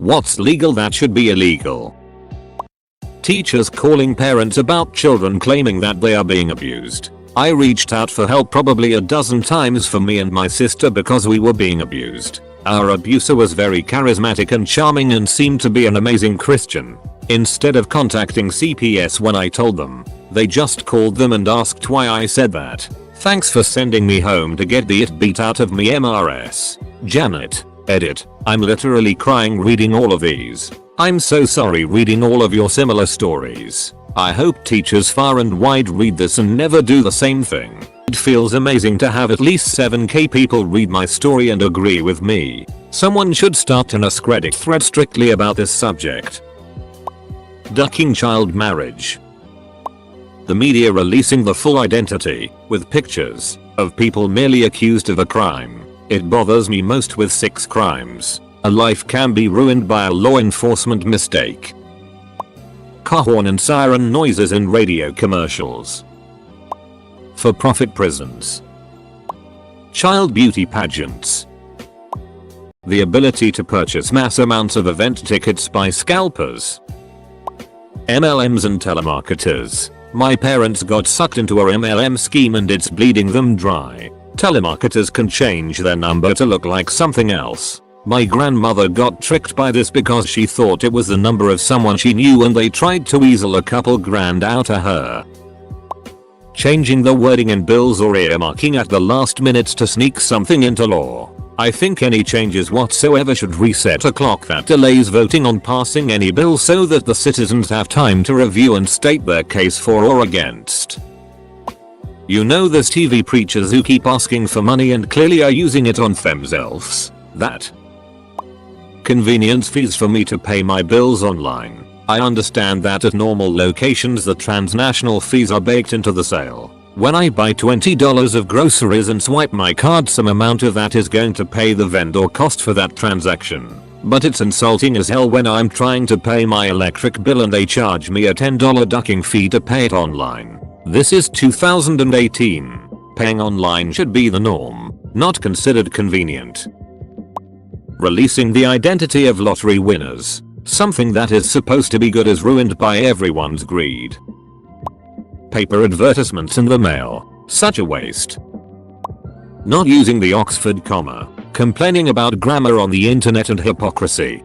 What's legal that should be illegal? Teachers calling parents about children claiming that they are being abused. I reached out for help probably a dozen times for me and my sister because we were being abused. Our abuser was very charismatic and charming and seemed to be an amazing Christian. Instead of contacting CPS when I told them, they just called them and asked why I said that. Thanks for sending me home to get the it beat out of me MRS. Janet. Edit. I'm literally crying reading all of these. I'm so sorry reading all of your similar stories. I hope teachers far and wide read this and never do the same thing. It feels amazing to have at least 7k people read my story and agree with me. Someone should start an AskReddit thread strictly about this subject. Ducking child marriage. The media releasing the full identity, with pictures, of people merely accused of a crime. It bothers me most with 6 crimes. A life can be ruined by a law enforcement mistake. Car horn and siren noises in radio commercials. For-profit prisons. Child beauty pageants. The ability to purchase mass amounts of event tickets by scalpers. MLMs and telemarketers. My parents got sucked into a MLM scheme and it's bleeding them dry. Telemarketers can change their number to look like something else. My grandmother got tricked by this because she thought it was the number of someone she knew and they tried to weasel a couple grand out of her. Changing the wording in bills or earmarking at the last minute to sneak something into law. I think any changes whatsoever should reset a clock that delays voting on passing any bill so that the citizens have time to review and state their case for or against. You know those TV preachers who keep asking for money and clearly are using it on themselves. That. Convenience fees for me to pay my bills online. I understand that at normal locations the transnational fees are baked into the sale. When I buy $20 of groceries and swipe my card, some amount of that is going to pay the vendor cost for that transaction. But it's insulting as hell when I'm trying to pay my electric bill and they charge me a $10 ducking fee to pay it online. This is 2018. Paying online should be the norm, not considered convenient. Releasing the identity of lottery winners. Something that is supposed to be good is ruined by everyone's greed. Paper advertisements in the mail. Such a waste. Not using the Oxford comma. Complaining about grammar on the internet and hypocrisy.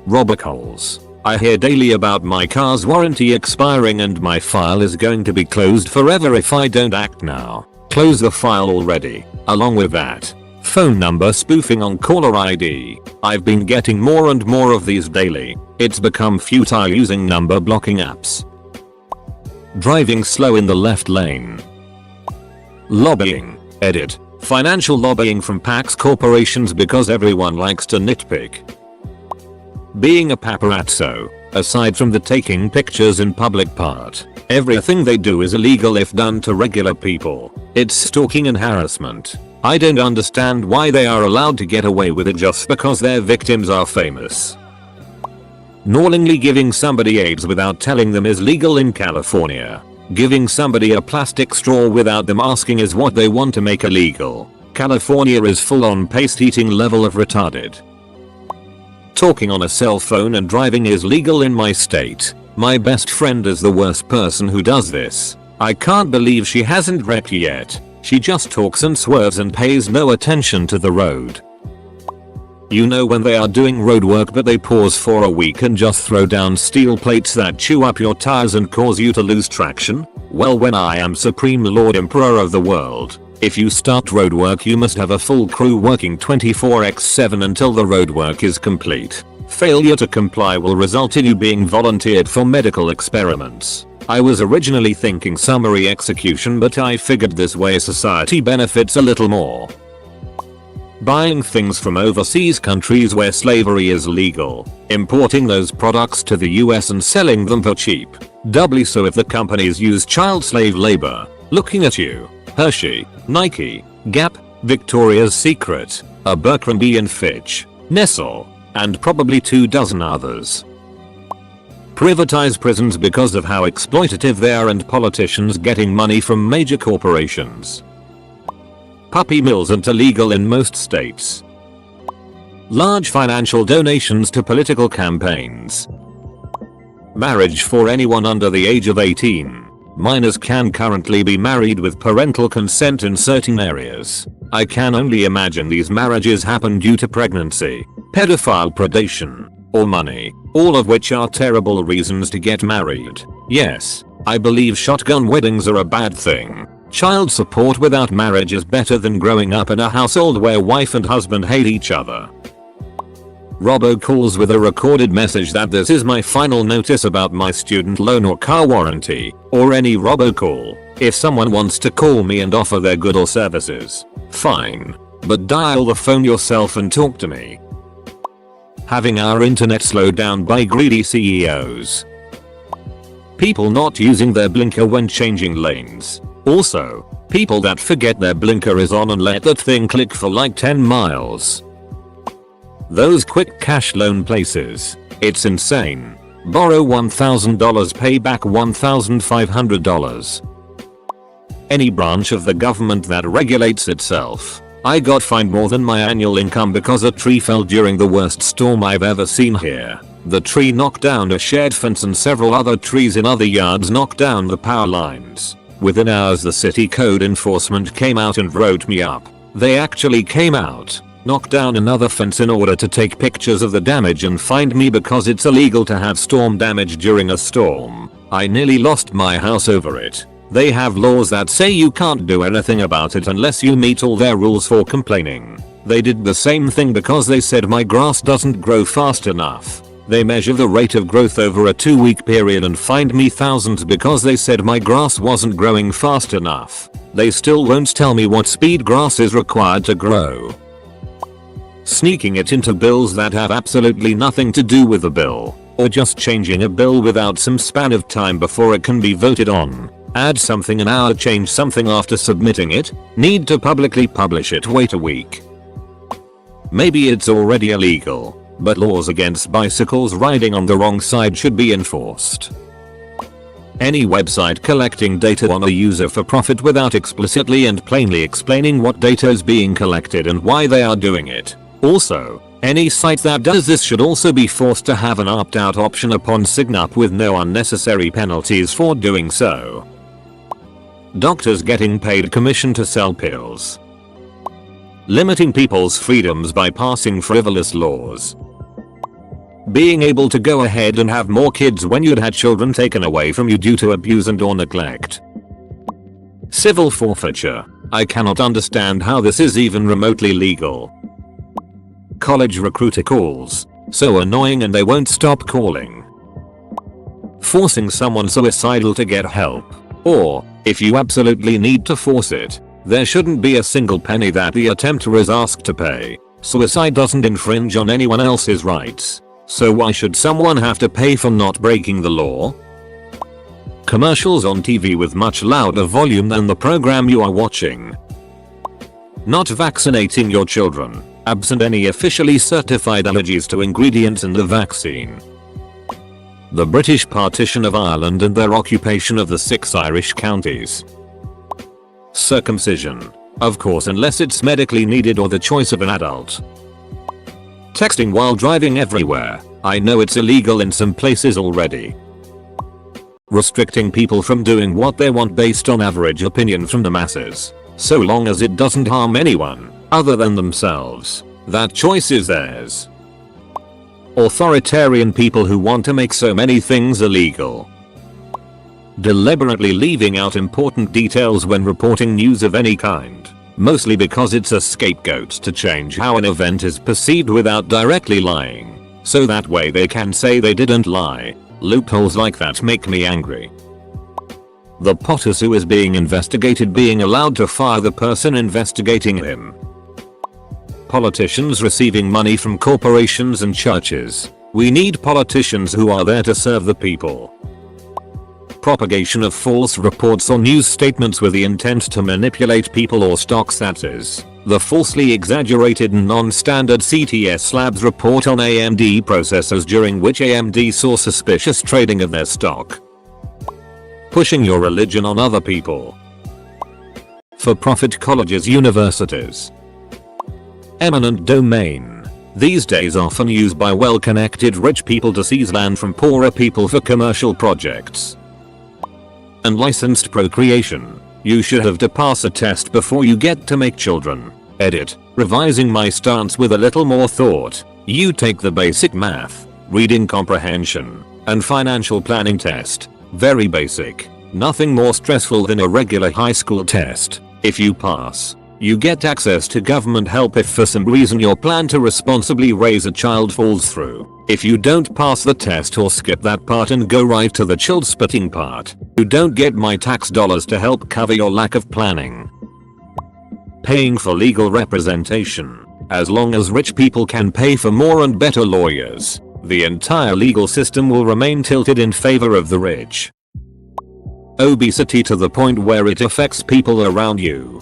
Robocalls. I hear daily about my car's warranty expiring and my file is going to be closed forever if I don't act now. Close the file already. Along with that, phone number spoofing on caller ID. I've been getting more and more of these daily. It's become futile using number blocking apps. Driving slow in the left lane. Lobbying. Edit. Financial lobbying from PACs corporations because everyone likes to nitpick. Being a paparazzo. Aside from the taking pictures in public part, everything they do is illegal if done to regular people. It's stalking and harassment. I don't understand why they are allowed to get away with it just because their victims are famous. Knowingly giving somebody AIDS without telling them is legal in California. Giving somebody a plastic straw without them asking is what they want to make illegal. California is full on paste eating level of retarded. Talking on a cell phone and driving is legal in my state. My best friend is the worst person who does this. I can't believe she hasn't repped yet. She just talks and swerves and pays no attention to the road. You know when they are doing road work but they pause for a week and just throw down steel plates that chew up your tires and cause you to lose traction? Well, when I am Supreme Lord Emperor of the world, if you start road work you must have a full crew working 24/7 until the road work is complete. Failure to comply will result in you being volunteered for medical experiments. I was originally thinking summary execution, but I figured this way society benefits a little more. Buying things from overseas countries where slavery is legal, importing those products to the US and selling them for cheap. Doubly so if the companies use child slave labor. Looking at you. Hershey, Nike, Gap, Victoria's Secret, Abercrombie & Fitch, Nestle, and probably 24 others. Privatize prisons because of how exploitative they are and politicians getting money from major corporations. Puppy mills are illegal in most states. Large financial donations to political campaigns. Marriage for anyone under the age of 18. Minors can currently be married with parental consent in certain areas. I can only imagine these marriages happen due to pregnancy, pedophile predation, or money, all of which are terrible reasons to get married. Yes, I believe shotgun weddings are a bad thing. Child support without marriage is better than growing up in a household where wife and husband hate each other. Robocalls with a recorded message that this is my final notice about my student loan or car warranty, or any robocall. If someone wants to call me and offer their goods or services, fine. But dial the phone yourself and talk to me. Having our internet slowed down by greedy CEOs. People not using their blinker when changing lanes. Also, people that forget their blinker is on and let that thing click for like 10 miles. Those quick cash loan places. It's insane. Borrow $1,000, pay back $1,500. Any branch of the government that regulates itself. I got fined more than my annual income because a tree fell during the worst storm I've ever seen here. The tree knocked down a shared fence and several other trees in other yards knocked down the power lines. Within hours the city code enforcement came out and wrote me up. They actually came out, knocked down another fence in order to take pictures of the damage and fined me because it's illegal to have storm damage during a storm. I nearly lost my house over it. They have laws that say you can't do anything about it unless you meet all their rules for complaining. They did the same thing because they said my grass doesn't grow fast enough. They measure the rate of growth over a 2-week period and fined me thousands because they said my grass wasn't growing fast enough. They still won't tell me what speed grass is required to grow. Sneaking it into bills that have absolutely nothing to do with the bill, or just changing a bill without some span of time before it can be voted on. Add something an hour, change something after submitting it, need to publicly publish it, wait a week. Maybe it's already illegal, but laws against bicycles riding on the wrong side should be enforced. Any website collecting data on a user for profit without explicitly and plainly explaining what data is being collected and why they are doing it. Also, any site that does this should also be forced to have an opt-out option upon sign up with no unnecessary penalties for doing so. Doctors getting paid commission to sell pills. Limiting people's freedoms by passing frivolous laws. Being able to go ahead and have more kids when you'd had children taken away from you due to abuse and or neglect. Civil forfeiture. I cannot understand how this is even remotely legal. College recruiter calls. So annoying and they won't stop calling. Forcing someone suicidal to get help. Or, if you absolutely need to force it, there shouldn't be a single penny that the attempter is asked to pay. Suicide doesn't infringe on anyone else's rights. So why should someone have to pay for not breaking the law? Commercials on TV with much louder volume than the program you are watching. Not vaccinating your children, absent any officially certified allergies to ingredients in the vaccine. The British partition of Ireland and their occupation of the 6 Irish counties. Circumcision. Of course, unless it's medically needed or the choice of an adult. Texting while driving everywhere. I know it's illegal in some places already. Restricting people from doing what they want based on average opinion from the masses. So long as it doesn't harm anyone other than themselves. That choice is theirs. Authoritarian people who want to make so many things illegal. Deliberately leaving out important details when reporting news of any kind, mostly because it's a scapegoat to change how an event is perceived without directly lying, so that way they can say they didn't lie. Loopholes like that make me angry. The POTUS who is being investigated being allowed to fire the person investigating him. Politicians receiving money from corporations and churches. We need politicians who are there to serve the people. Propagation of false reports or news statements with the intent to manipulate people or stocks, that is, the falsely exaggerated and non-standard CTS Labs report on AMD processors during which AMD saw suspicious trading of their stock. Pushing your religion on other people. For-profit colleges, universities. Eminent domain. these days often used by well-connected rich people to seize land from poorer people for commercial projects. Unlicensed procreation. You should have to pass a test before you get to make children. Edit. Revising my stance with a little more thought. You take the basic math, reading comprehension, and financial planning test. Very basic. Nothing more stressful than a regular high school test. If you pass, you get access to government help if for some reason your plan to responsibly raise a child falls through. If you don't pass the test or skip that part and go right to the child spitting part, you don't get my tax dollars to help cover your lack of planning. Paying for legal representation. As long as rich people can pay for more and better lawyers, the entire legal system will remain tilted in favor of the rich. Obesity to the point where it affects people around you.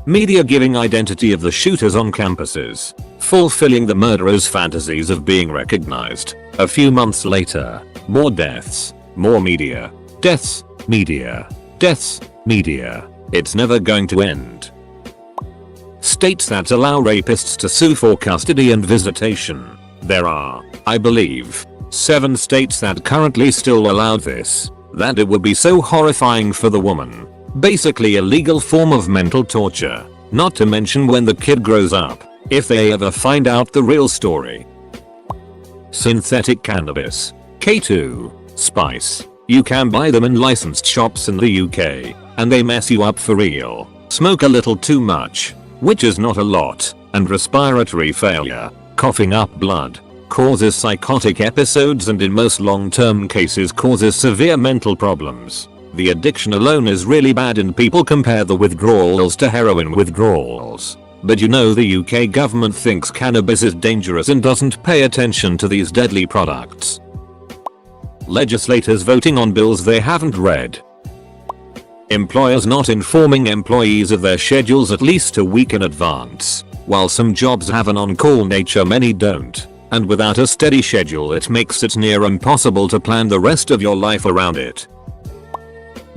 Media giving identity of the shooters on campuses, fulfilling the murderers' fantasies of being recognized. A few months later, more deaths, more media, deaths, media, deaths, media. It's never going to end. States that allow rapists to sue for custody and visitation. There are, I believe, 7 states that currently still allow this, that it would be so horrifying for the woman. Basically a legal form of mental torture, not to mention when the kid grows up, if they ever find out the real story. Synthetic cannabis. K2, spice. You can buy them in licensed shops in the UK, and they mess you up for real. Smoke a little too much, which is not a lot, and respiratory failure, coughing up blood, causes psychotic episodes and in most long-term cases causes severe mental problems. The addiction alone is really bad and people compare the withdrawals to heroin withdrawals. But you know the UK government thinks cannabis is dangerous and doesn't pay attention to these deadly products. Legislators voting on bills they haven't read. Employers not informing employees of their schedules at least a week in advance. While some jobs have an on-call nature, many don't. And without a steady schedule it makes it near impossible to plan the rest of your life around it.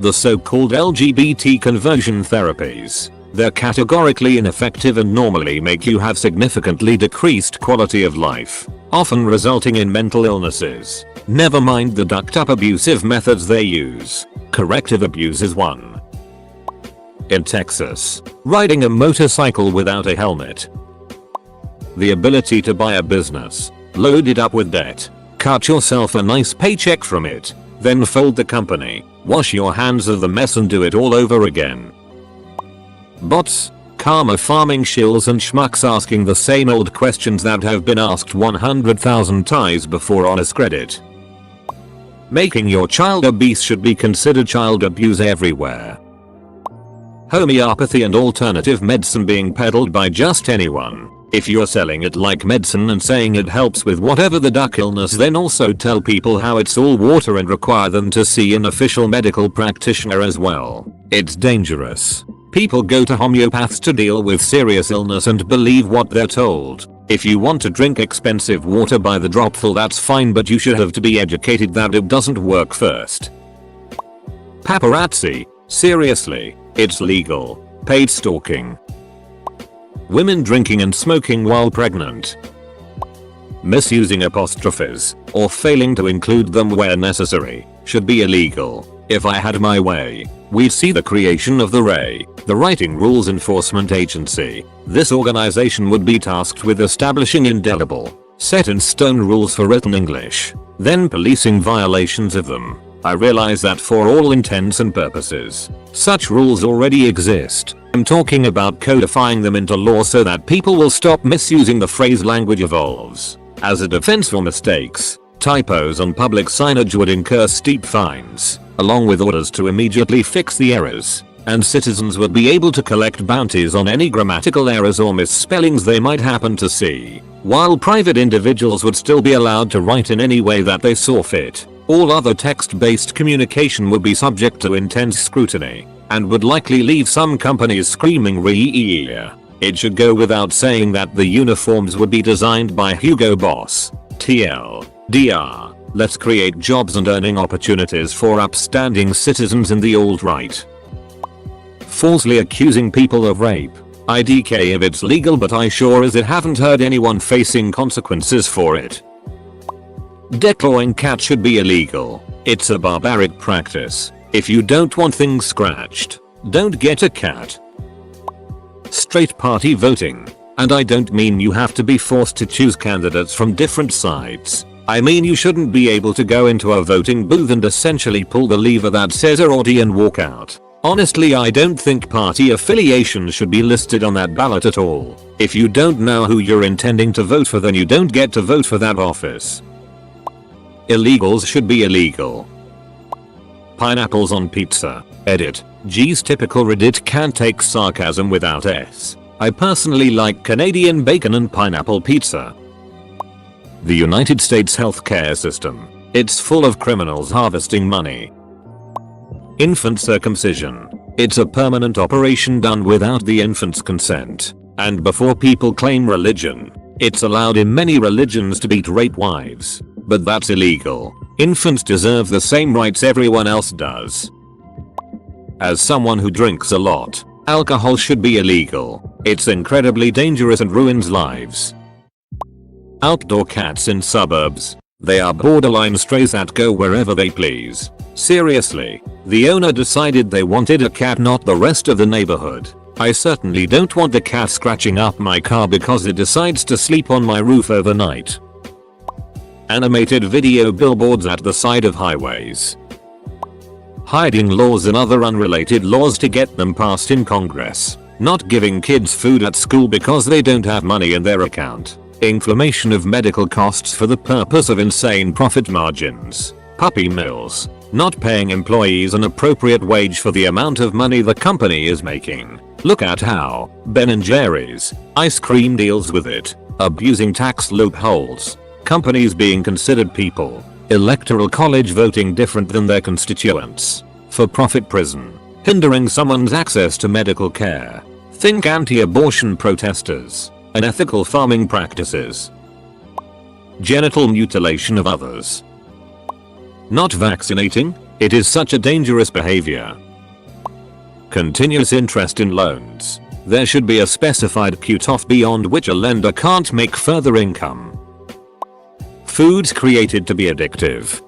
The so-called LGBT conversion therapies. They're categorically ineffective and normally make you have significantly decreased quality of life, often resulting in mental illnesses. Never mind the ducked-up abusive methods they use. Corrective abuse is one. In Texas, riding a motorcycle without a helmet. The ability to buy a business, load it up with debt, cut yourself a nice paycheck from it, then fold the company, wash your hands of the mess and do it all over again. Bots, karma farming shills and schmucks asking the same old questions that have been asked 100,000 times before on AskReddit. Making your child obese should be considered child abuse everywhere. Homeopathy and alternative medicine being peddled by just anyone. If you're selling it like medicine and saying it helps with whatever the duck illness, then also tell people how it's all water and require them to see an official medical practitioner as well. It's dangerous. People go to homeopaths to deal with serious illness and believe what they're told. If you want to drink expensive water by the dropful, that's fine, but you should have to be educated that it doesn't work first. Paparazzi. Seriously, it's legal. Paid stalking. Women drinking and smoking while pregnant. Misusing apostrophes, or failing to include them where necessary, should be illegal. If I had my way, we'd see the creation of the RAE, the Writing Rules Enforcement Agency. This organization would be tasked with establishing indelible, set-in-stone rules for written English, then policing violations of them. I realize that for all intents and purposes, such rules already exist. I'm talking about codifying them into law so that people will stop misusing the phrase language evolves. As a defense for mistakes, typos on public signage would incur steep fines, along with orders to immediately fix the errors, and citizens would be able to collect bounties on any grammatical errors or misspellings they might happen to see, while private individuals would still be allowed to write in any way that they saw fit. All other text-based communication would be subject to intense scrutiny, and would likely leave some companies screaming re-ear. It should go without saying that the uniforms would be designed by Hugo Boss, TLDR. Let's create jobs and earning opportunities for upstanding citizens in the alt-right. Falsely accusing people of rape. IDK if it's legal, but I sure as it haven't heard anyone facing consequences for it. Declawing cats should be illegal. It's a barbaric practice. If you don't want things scratched, don't get a cat. Straight party voting. And I don't mean you have to be forced to choose candidates from different sides. I mean you shouldn't be able to go into a voting booth and essentially pull the lever that says Arodi and walk out. Honestly, I don't think party affiliation should be listed on that ballot at all. If you don't know who you're intending to vote for, then you don't get to vote for that office. Illegals should be illegal. Pineapples on pizza. Edit. Geez, typical Reddit can't take sarcasm without S. I personally like Canadian bacon and pineapple pizza. The United States healthcare system. It's full of criminals harvesting money. Infant circumcision. It's a permanent operation done without the infant's consent. And before people claim religion. It's allowed in many religions to beat rape wives. But that's illegal. Infants deserve the same rights everyone else does. As someone who drinks a lot, alcohol should be illegal. It's incredibly dangerous and ruins lives. Outdoor cats in suburbs. They are borderline strays that go wherever they please. Seriously, the owner decided they wanted a cat, not the rest of the neighborhood. I certainly don't want the cat scratching up my car because it decides to sleep on my roof overnight. Animated video billboards at the side of highways. Hiding laws and other unrelated laws to get them passed in Congress. Not giving kids food at school because they don't have money in their account. Inflation of medical costs for the purpose of insane profit margins. Puppy mills. Not paying employees an appropriate wage for the amount of money the company is making. Look at how Ben & Jerry's ice cream deals with it. Abusing tax loopholes. Companies being considered people. Electoral college voting different than their constituents. For-profit prison. Hindering someone's access to medical care. Think anti-abortion protesters. Unethical farming practices. Genital mutilation of others. Not vaccinating? It is such a dangerous behavior. Continuous interest in loans. There should be a specified cutoff beyond which a lender can't make further income. Foods created to be addictive.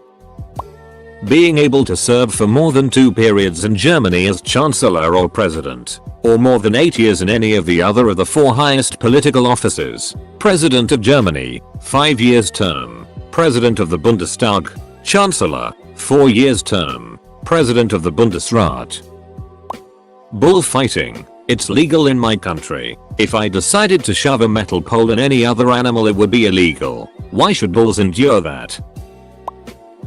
Being able to serve for more than 2 periods in Germany as Chancellor or President, or more than 8 years in any of the other of the 4 highest political offices. President of Germany, 5 years term. President of the Bundestag, Chancellor, 4 years term. President of the Bundesrat. Bullfighting. It's legal in my country. If I decided to shove a metal pole in any other animal, it would be illegal. Why should bulls endure that?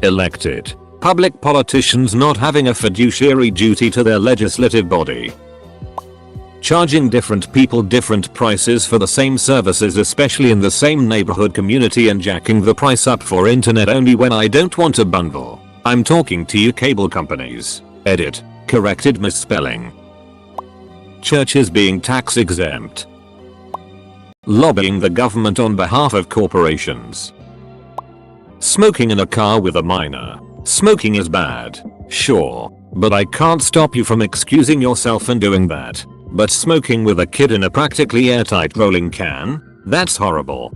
Elected. Public politicians not having a fiduciary duty to their legislative body. Charging different people different prices for the same services, especially in the same neighborhood community, and jacking the price up for internet only when I don't want a bundle. I'm talking to you cable companies. Edit. Corrected misspelling. Churches being tax exempt. Lobbying the government on behalf of corporations. Smoking in a car with a minor. Smoking is bad, sure, but I can't stop you from excusing yourself and doing that. But smoking with a kid in a practically airtight rolling can? That's horrible.